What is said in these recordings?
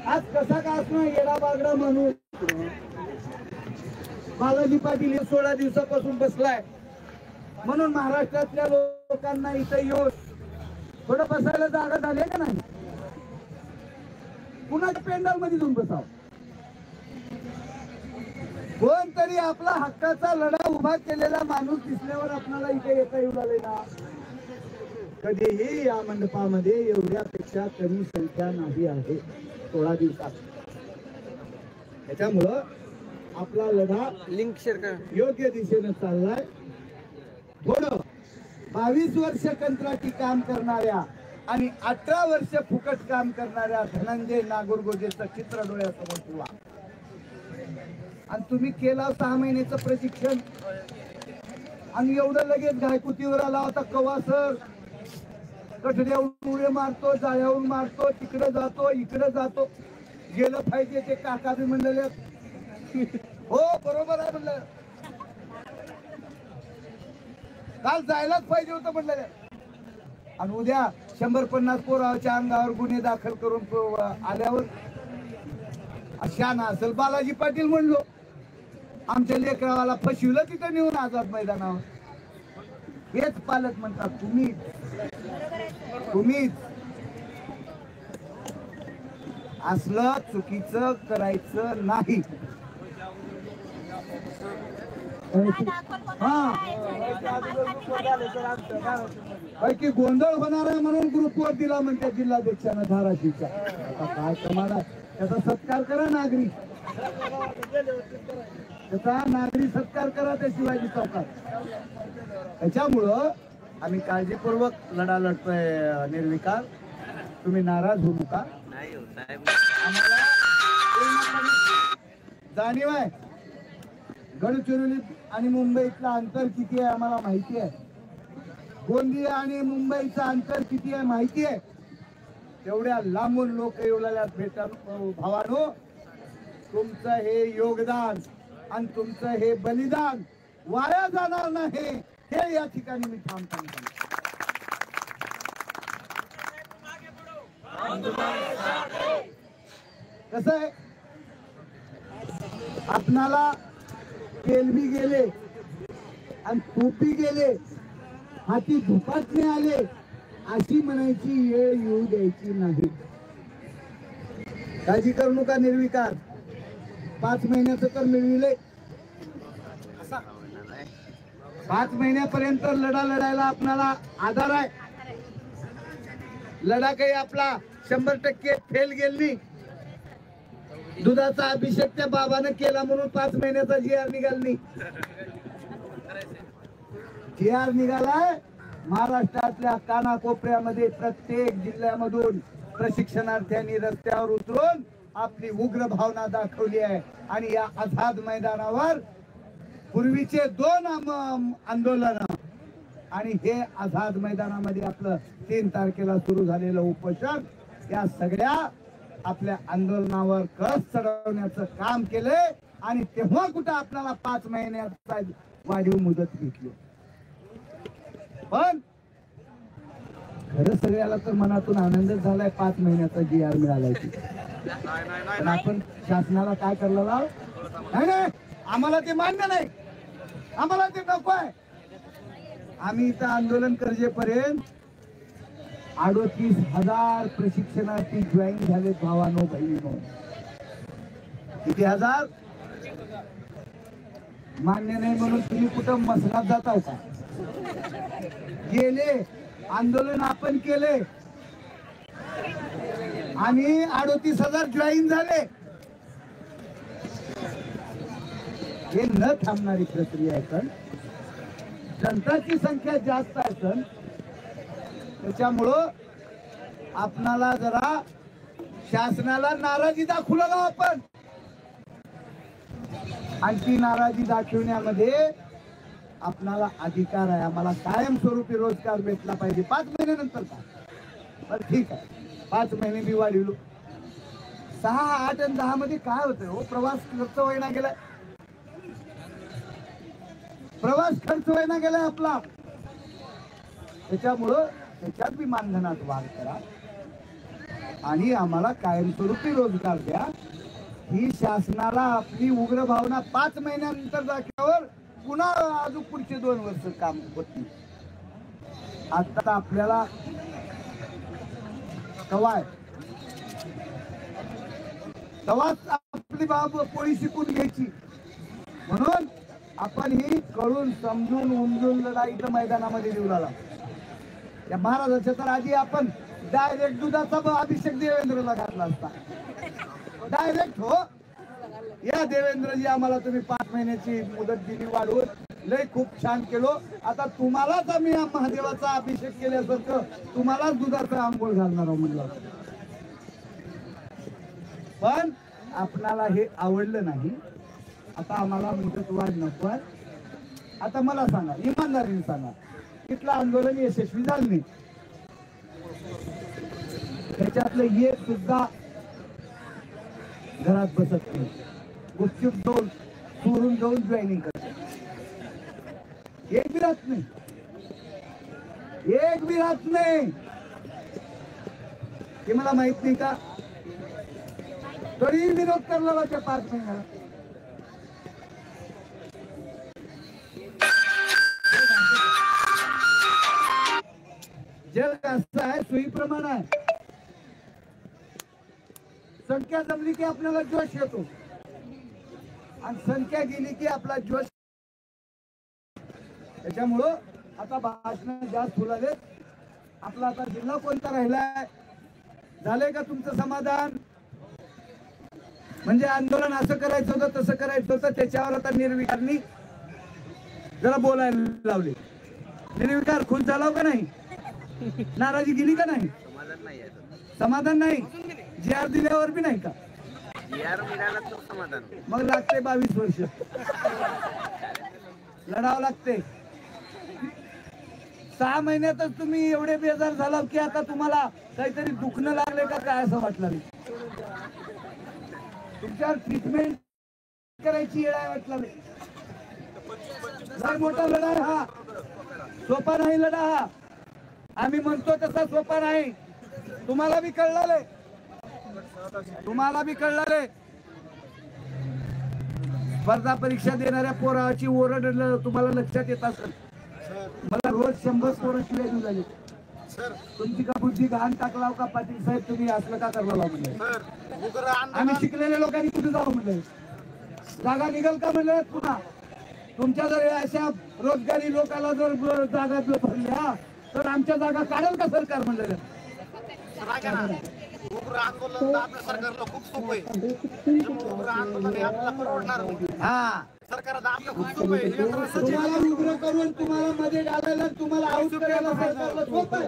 आज कसा का असणार येडा बागडा म्हणून बालाजी पाटील हे 16 दिवसापासून बसलाय म्हणून महाराष्ट्रातल्या लोकांना इथं येऊन थोडं बसायला जागा झाली का नाही? कुणाच्या पेंडाल मध्ये जाऊन बसाव? कोणतरी आपला हक्काचा लढा उभा केलेला माणूस दिसल्यावर आपल्याला इथे येता येऊ लागले ना? कधीही या मंडपामध्ये एवढ्यापेक्षा कमी संख्या नाही आहे 16 दिवसात. त्याच्यामुळं आपला लढा लिंक शेअर करा. योग्य दिशेने चाललाय. थोडं 22 वर्ष कंत्राटी काम करणाऱ्या आणि 18 वर्ष फुकट काम करणाऱ्या धनंजय नागुरगोजेचं चित्र डोळ्यासमोर ठेवा. आणि तुम्ही केला 6 महिन्याचं प्रशिक्षण आणि एवढं लगेच घायकुतीवर आला होता कवा सर? कठड्यावरून उडे मारतो, जाळ्यावरून मारतो, तिकडे जातो इकडे जातो. गेलं पाहिजे ते काका बी म्हणलेले हो बरोबर आहे म्हणलं. काल जायलाच पाहिजे होतं म्हणलेले. आणि उद्या 150 पोराच्या अंगावर गुन्हे दाखल करून आल्यावर शाना असेल बालाजी पाटील म्हणलो आमच्या लेकरावाला फसविलं तिथं नेऊन आझाद मैदानावर. हेच पालक म्हणतात तुम्हीच असलं चुकीचं करायचं नाही. की गोंधळ होणार आहे म्हणून ग्रुपवर दिला म्हणते जिल्हाध्यक्षानं धाराशिवच्या. काय कमाल आहे. त्याचा सत्कार करा नागरिक, त्याचा नागरिक सत्कार करा त्या शिवाजी चौकात. त्याच्यामुळं आम्ही काळजीपूर्वक लढा लढतोय निर्विकार. तुम्ही नाराज होऊ नका. आम्हाला जाणीव आहे गडचिरोली आणि मुंबईतलं अंतर किती आहे आम्हाला माहिती आहे. गोंदिया आणि मुंबईचं अंतर किती आहे माहिती आहे. तेवढ्या लांबून लोक येवल्यात भेटा भावानो. तुमचं हे योगदान आणि तुमचं हे बलिदान वाया जाणार नाही हे या ठिकाणी मी ठामपणे सांगतो. कसं आहे आपणाला तेलबी गेले आणि टोपी गेले हाती धुपाटणे आले अशी म्हणायची वेळ येऊ द्यायची नाही. काळजी करू नका निर्विकार. 5 महिन्याचं तर मिळविले. 5 महिन्यापर्यंत लढा लढायला आपल्याला आधार आहे. लढा काही आपला 100% फेल गेली. दुधाचा अभिषेक त्या बाबानं केला म्हणून 5 महिन्याचा GR निघाली. GR निघालाय. महाराष्ट्रातल्या कानाकोपऱ्यामध्ये प्रत्येक जिल्ह्यामधून प्रशिक्षणार्थ्यांनी रस्त्यावर उतरून आपली उग्र भावना दाखवली आहे. आणि या आझाद मैदानावर पूर्वीचे 2 आंदोलन आणि हे आझाद मैदानामध्ये आपलं 3 तारखेला सुरू झालेलं उपोषण या सगळ्या आपल्या आंदोलनावर कळस चढवण्याचं काम केलंय. आणि तेव्हा कुठं आपल्याला 5 महिन्याचा वाढीव मुदत घेतली. पण खरं सगळ्याला तर मनातून आनंदच झालाय 5 महिन्याचा GR मिळालाय. पण आपण शासनाला काय करला नाही. आम्हाला ते मान्य नाही. आम्हाला ते नको आहे. आम्ही इथं आंदोलन करजेपर्यंत 38,000 प्रशिक्षणार्थी जॉईन झाले भावानो बहिणीनो. किती हजार? मान्य नाही म्हणून तुम्ही कुठं मसनात जाता का? गेले आंदोलन आपण केले आणि 38,000 जॉईन झाले. हे न थांबणारी प्रक्रिया आहे. पण जनताची संख्या जास्त आहे सण. त्याच्यामुळं आपणाला जरा शासनाला नाराजी दाखवला आपण. आणि ती नाराजी दाखवण्यामध्ये आपणाला अधिकार आहे. आम्हाला कायमस्वरूपी रोजगार भेटला पाहिजे 5 महिन्यानंतर का? पण ठीक आहे 5 महिने मी वाढवलो. 6, 8 आणि 10 मध्ये काय होतंय हो? प्रवास खर्च व्हायला गेलाय. प्रवास खर्च व्हायला गेलाय आपला. त्याच्यामुळं त्याच्यात बी मानधनात वाढ करा. आणि आम्हाला कायमस्वरूपी रोजगार द्या, ही शासनाला आपली उग्र भावना 5 महिन्यानंतर दाखल्यावर पुन्हा अजून पुढचे 2 वर्ष काम होती. आता आपल्याला तेव्हाच आपली बाब पोळी शिकून घ्यायची. म्हणून आपण ही कळून समजून उमजून लढाईच्या मैदानामध्ये देऊ लागला. या महाराजाच्या तर आधी आपण डायरेक्ट दुधाचा अभिषेक देवेंद्रला घातला असता. डायरेक्ट हो, या देवेंद्रजी आम्हाला तुम्ही 5 महिन्याची मुदत दिली वाढवून, लय खूप छान केलो. आता तुम्हालाच आम्ही महादेवाचा अभिषेक केल्यासारखं तुम्हालाच दुधाचा आंघोळ घालणार म्हणलं. पण आपणाला हे आवडलं नाही. आता आम्हाला मुदत वाढ नको. आता मला सांगा, इमानदारीने सांगा, इथलं आंदोलन यशस्वी झालं नाही. त्याच्यातलं एक सुद्धा घरात बसत नाही, गुपचूप जाऊन चोरून जाऊन जॉईनिंग करते. एक बी राहत नाही, एक बी राहत नाही. हे मला माहित नाही का? तरी विरोध करला त्या 5 महिन्याला. जग असं आहे, सोयीप्रमाणे आहे. संख्या जमली की आपल्याला जोश येतो, आणि संख्या गेली की आपला जोश. त्याच्यामुळं आता भाषण जास्त फुलाले. आपला आता जिल्हा कोणता राहिलाय? झालंय का तुमचं समाधान? म्हणजे आंदोलन असं करायचं होतं, तसं करायचं होतं, त्याच्यावर आता निर्विकारनी जरा बोलायला लावले. निर्विकार खुश झाला का नाही? नाराजी गेली का नाही? समाधान नाही. जी आर दिल्यावर बी नाही का? मग लागते 22 वर्ष लढावं लागते. 6 महिन्यातच तुम्ही एवढे बेजार झाला की आता तुम्हाला काहीतरी दुखणं लागले का काय असं वाटलं नाही? तुमच्यावर ट्रीटमेंट करायची वेळ आहे वाटलं नाही? लय मोठा लढा आहे हा, सोपा नाही लढा हा. आम्ही म्हणतो तसा सोपा नाही. तुम्हाला बी कळले, तुम्हाला बी कळले. स्पर्धा परीक्षा देणाऱ्या पोराची ओरड तुम्हाला लक्षात येत असेल. मला रोज 100 पोरं शिवाय देऊ लागले. तुमची का बुद्धी घाण टाकलाव का पाटील साहेब? तुम्ही असलं का करला म्हणलं? आम्ही शिकलेल्या लोकांनी कुठे जाऊ म्हणलं? जागा निघल का म्हणलं? पुन्हा तुमच्या जर अशा रोजगारी लोकांना जर जागा भरल्या तर आमच्या जागा काढेल का सरकार म्हणलं? उग्र आंदोलन आपल्या सरकारला खूप सोपं आहे. उग्र आंदोलन हे आपल्याला परवडणार नाही. हा, सरकारला आपलं खूप सोपं आहे. तुम्हाला उग्र करून तुम्हाला मध्ये घालायला, तुम्हाला आऊट करायला सरकारला सोपं आहे.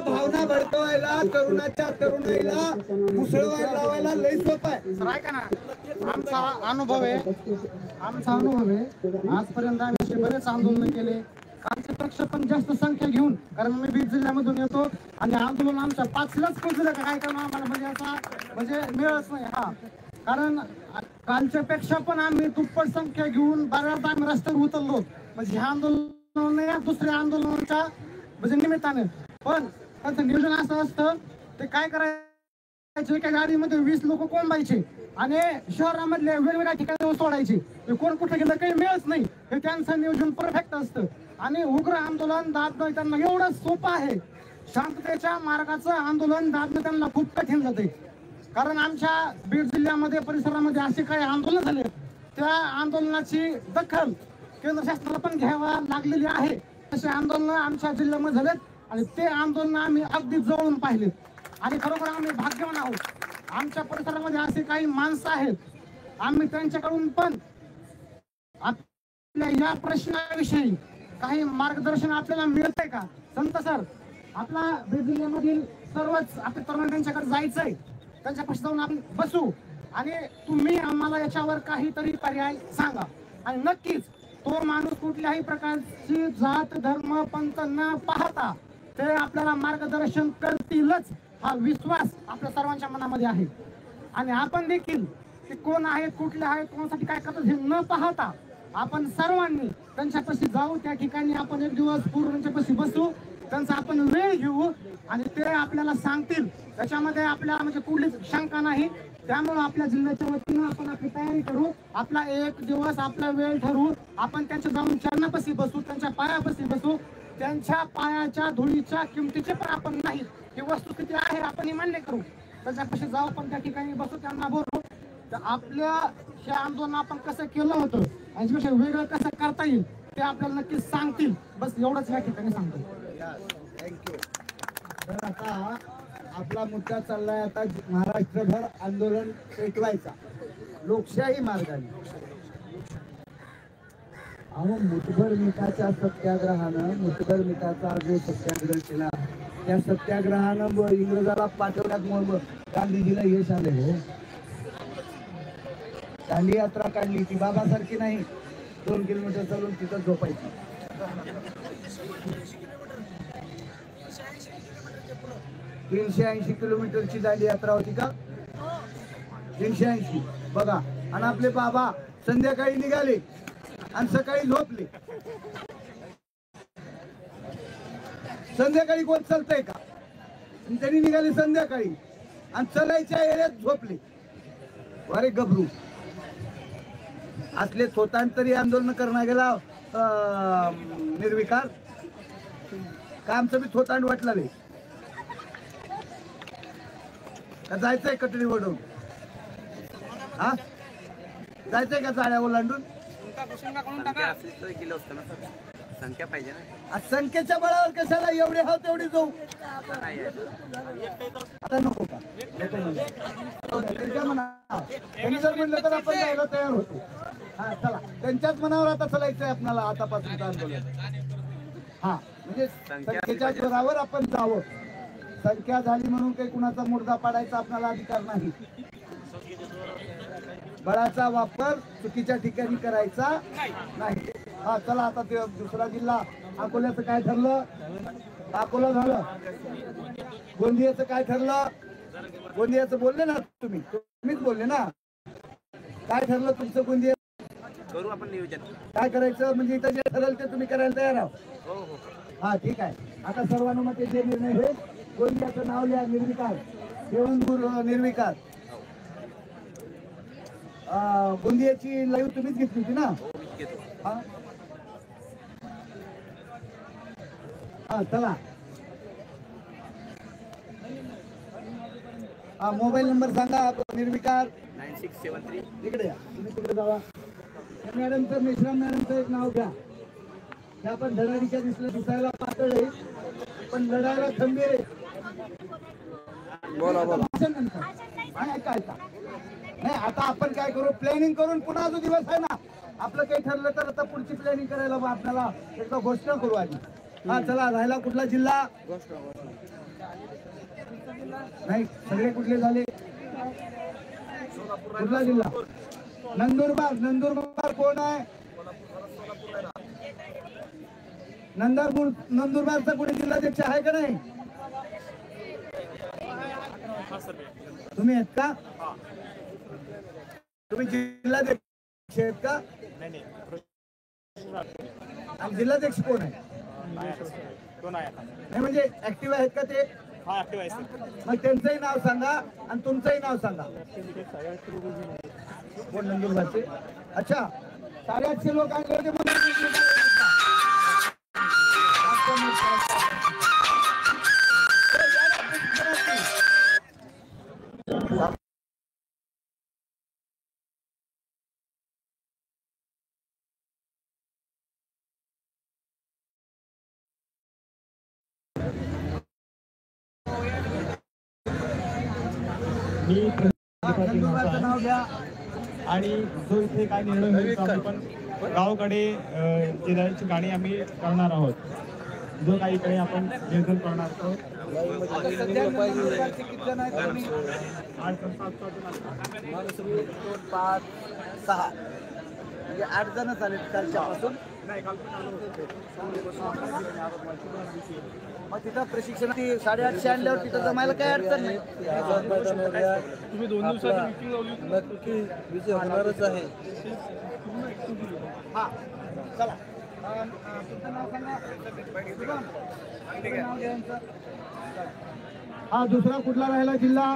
भावना भडकवायला, तरुणाच्या तरुणाईला मुसळवायला लावायला लई सोपं आहे. सर ऐका ना, आमचा अनुभव आहे. आजपर्यंत आम्ही बरेच आंदोलन केले. कालच्यापेक्षा पण जास्त संख्या घेऊन, कारण मी बीड जिल्ह्यामधून येतो आणि आंदोलन आमच्या 5लाच पोहोचलं का काय करणं आम्हाला म्हणजे असा म्हणजे मिळत नाही. हा, कारण कालच्यापेक्षा पण आम्ही दुप्पट संख्या घेऊन बऱ्याचदा आम्ही रस्त्यावर उतरलो. म्हणजे ह्या आंदोलन दुसऱ्या आंदोलनाच्या म्हणजे निमित्ताने. पण त्यांचं नियोजन असं असतं, ते काय करायचं, एका गाडीमध्ये 20 लोक कोंबायचे आणि शहरामधल्या वेगवेगळ्या ठिकाणी सोडायचे. कोण कुठे गेलं काही मिळत नाही. हे त्यांचं नियोजन परफेक्ट असतं. आणि उग्र आंदोलन दाबणं त्यांना एवढं सोपं आहे. शांततेच्या मार्गाचं आंदोलन दाबणं त्यांना खूप कठीण जाते. कारण आमच्या बीड जिल्ह्यामध्ये परिसरामध्ये असे काही आंदोलन झाले, त्या आंदोलनाची दखल केंद्र शासनाला पण घ्यावा लागलेली आहे. तसे आंदोलन आमच्या जिल्ह्यामध्ये झालेत आणि ते आंदोलन आम्ही अगदी जवळून पाहिलेत. आणि खरोखर आम्ही भाग्यवान आहोत. आमच्या परिसरामध्ये असे काही माणसं आहेत, आम्ही त्यांच्याकडून पण आपल्या या प्रश्नाविषयी काही मार्गदर्शन आपल्याला मिळतंय का? संत सर, आपला बीड जिल्ह्यामधील सर्वच आपल्या तरुण त्यांच्याकडे जायचंय, त्यांच्यापाशी जाऊन आपण बसू आणि तुम्ही आम्हाला याच्यावर काहीतरी पर्याय सांगा. आणि नक्कीच तो माणूस कुठल्याही प्रकारची जात धर्म पंथ न पाहता ते आपल्याला मार्गदर्शन करतीलच, हा विश्वास आपल्या सर्वांच्या मनामध्ये आहे. आणि आपण देखील ते कोण आहेत, कुठले आहेत, कोणासाठी काय करतात हे न पाहता आपण सर्वांनी त्यांच्यापाशी जाऊ. त्या ठिकाणी आपण एक दिवस पूर्ण त्यांच्यापाशी बसू त्यांचा आपण वेळ घेऊ आणि ते आपल्याला सांगतील. त्याच्यामध्ये आपल्याला म्हणजे कुठलीच शंका नाही. त्यामुळे आपल्या जिल्ह्याच्या वतीनं आपण आपली तयारी करू. आपला एक दिवस आपला वेळ ठरवू. आपण त्यांच्या जाऊन चरणापाशी बसू, त्यांच्या पायापाशी बसू. त्यांच्या पायाच्या धुळीच्या किमतीचे पण आपण नाही, ही वस्तू किती आहे आपण मान्य करू. त्याच्यापाशी जाऊ, आपण त्या ठिकाणी बसू, त्यांना बोलू. तर आपल्या हे आंदोलन आपण कसं केलं होतं आणि वेगळं कसं करता येईल ते आपल्याला नक्कीच सांगतील. बस एवढंच या ठिकाणी सांगतो. थँक्यू. तर आता आपला मुद्दा चाललाय आता महाराष्ट्रभर आंदोलन पेटवायचा लोकशाही मार्गाने. अहो, मुठभर मिठाच्या सत्याग्रहानं, मुठभर मिठाचा जो सत्याग्रह केला त्या सत्याग्रहानं इंग्रजाला पाठवण्यात गांधीजीला यश आले. हो, दांडी यात्रा काढली ती बाबासारखी नाही, 2 किलोमीटर चालून तिथं झोपायची. 380 किलोमीटरची दांडी यात्रा होती का? 380. बघा, आणि आपले बाबा संध्याकाळी निघाले आणि सकाळी झोपले. संध्याकाळी कोण चालतंय का? त्यांनी निघाले संध्याकाळी आणि चलायच्या एरियात झोपले. अरे गबरू, असले स्वतंत्री आंदोलन करणार गेला निर्विकार का? आमचं बी थोतांड वाटलं नाही का? जायचंय कटडी ओढून? हा, जायचंय का जाळ्या ओलांडून? संख्या पाहिजे ना. संख्येच्या बळावर कशाला एवढे हा तेवढे जाऊ? आता नको का? त्यांच्या मनावर त्यांनी जर म्हणलं तर आपण जायला तयार होतो. हा, चला, त्यांच्याच मनावर आता चालायचंय आपल्याला आतापासून आंदोलन. हा, म्हणजे संख्येच्या जोरावर आपण जावं. संख्या झाली म्हणून काही कुणाचा मुर्दा पाडायचा आपल्याला अधिकार नाही. बळाचा वापर चुकीच्या ठिकाणी करायचा नाही. हा, चला, आता ते दुसरा जिल्हा अकोल्याचं काय ठरलं? अकोला झालं. गोंदियाचं काय ठरलं? गोंदियाचं बोलले ना तुम्हीच बोलले ना. काय ठरलं तुमचं? गोंदिया करू आपण नियोजन. काय करायचं म्हणजे इथं जे ठरलं ते तुम्ही करायला तयार आहात? हो. हा, ठीक आहे. आता सर्वानुमते जे निर्णय होईल, गोंदियाचं नाव लिहा निर्विकार, देवंगूर निर्विकार. गोंदियाची लाईव्ह तुम्हीच घेतली होती ना? हा, चला. मोबाईल नंबर सांगा निर्विकार. 9673. इकडे या, तुम्ही तिकडे जावा. मॅडमचं, मिश्राम मॅडमचं एक नाव घ्या. त्या पण धडाडीच्या दिसायला पातळ आहे पण लढायला खंबीर आहे. बोला. ऐका नाही, आता आपण काय करू? प्लॅनिंग करून पुन्हा जो दिवस आहे ना आपलं काही ठरलं तर आता पुढची प्लॅनिंग करायला आपल्याला एकदा घोषणा करू आधी. हा, चला. राहिला कुठला जिल्हा? नाही, सगळे कुठले झाले? कुठला जिल्हा? नंदुरबार. नंदुरबार कोण आहे? नंदुरबारचा कोणी जिल्हाध्यक्ष आहे का नाही? तुम्ही आहेत का? तुम्ही जिल्हाध्यक्ष आहेत का? आणि जिल्हाध्यक्ष कोण आहे? नाही, म्हणजे ऍक्टिव्ह आहेत का ते? मग त्यांचंही नाव सांगा आणि तुमचंही नाव सांगा. कोण नंदुरबारचे? अच्छा, 850 लोक आणले होते. नाव घ्या. आणि जो इथे काय निर्णय होईल आम्ही पण गावाकडे जिल्ह्याची गाणी आम्ही करणार आहोत. जो काही इकडे आपण नियोजन करणार आहोत. सध्या नंदुरबारचे किती जण आहेत तुम्ही? 8 ते 7 5 6 म्हणजे 8 जण झाले कालच्यापासून. मग तिथं प्रशिक्षण 850 आणल्यावर तिथं जमायला काय अडचण नाही. तुम्ही 2 दिवसाची नक्की विजय होणारच आहे. हा, चला. तुमचं नाव सांगा. हा दुसरा कुठला राहिला जिल्हा